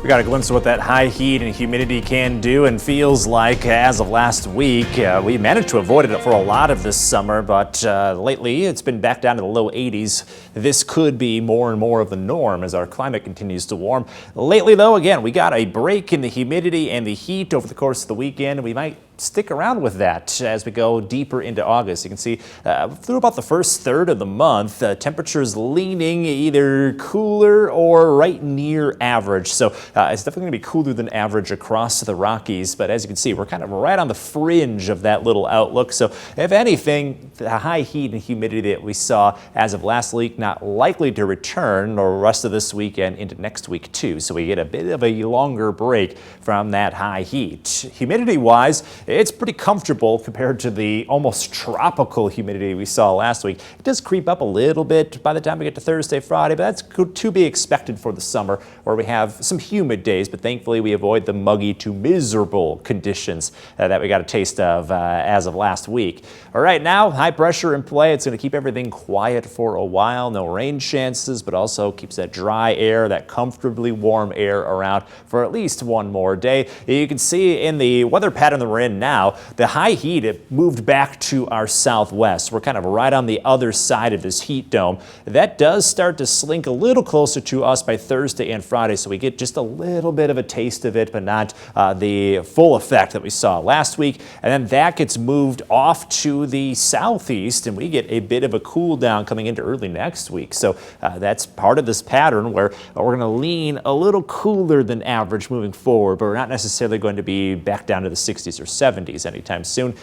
We got a glimpse of what that high heat and humidity can do and feels like as of last week. We managed to avoid it for a lot of this summer, but lately it's been back down to the low 80s. This could be more and more of the norm as our climate continues to warm. Lately, though, again, we got a break in the humidity and the heat over the course of the weekend, and we might stick around with that as we go deeper into August. You can see through about the first third of the month, temperatures leaning either cooler or right near average. So it's definitely going to be cooler than average across the Rockies. But as you can see, we're kind of right on the fringe of that little outlook. So if anything, the high heat and humidity that we saw as of last week, not likely to return the rest of this weekend into next week too. So we get a bit of a longer break from that high heat. Humidity wise, it's pretty comfortable compared to the almost tropical humidity we saw last week. It does creep up a little bit by the time we get to Thursday, Friday, but that's to be expected for the summer where we have some humid days, but thankfully we avoid the muggy to miserable conditions that we got a taste of as of last week. All right, now high pressure in play. It's going to keep everything quiet for a while. No rain chances, but also keeps that dry air, that comfortably warm air around for at least one more day. You can see in the weather pattern that we're in now, the high heat, it moved back to our southwest. We're kind of right on the other side of this heat dome. That does start to slink a little closer to us by Thursday and Friday, so we get just a little bit of a taste of it, but not the full effect that we saw last week. And then that gets moved off to the southeast, and we get a bit of a cool down coming into early next week. So that's part of this pattern where we're going to lean a little cooler than average moving forward, but we're not necessarily going to be back down to the 60s or 70s anytime soon.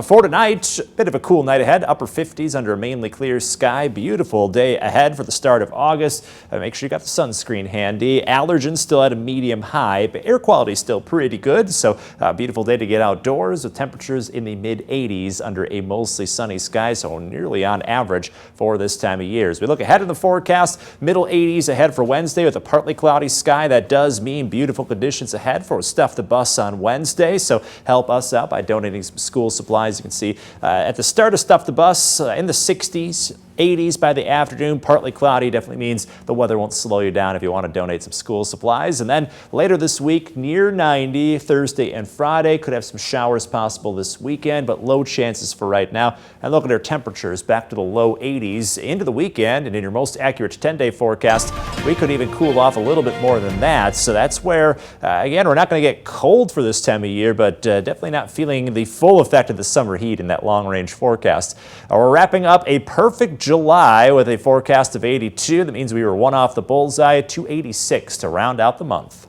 For tonight, a bit of a cool night ahead, upper 50s under a mainly clear sky. Beautiful day ahead for the start of August. Make sure you got the sunscreen handy. Allergens still at a medium high, but air quality is still pretty good. So beautiful day to get outdoors with temperatures in the mid 80s under a mostly sunny sky. So nearly on average for this time of year. As we look ahead in the forecast, middle 80s ahead for Wednesday with a partly cloudy sky. That does mean beautiful conditions ahead for Stuff the Bus on Wednesday. So help us out by donating some school supplies. You can see at the start of Stuff the Bus in the 60s, 80s by the afternoon. Partly cloudy definitely means the weather won't slow you down if you want to donate some school supplies. And then later this week, near 90, Thursday and Friday. Could have some showers possible this weekend, but low chances for right now. And look at our temperatures back to the low 80s into the weekend. And in your most accurate 10-day forecast, we could even cool off a little bit more than that. So that's where, again, we're not going to get cold for this time of year, but definitely not feeling the full effect of the summer heat in that long-range forecast. We're wrapping up a perfect July with a forecast of 82. That means we were one off the bullseye, 286 to round out the month.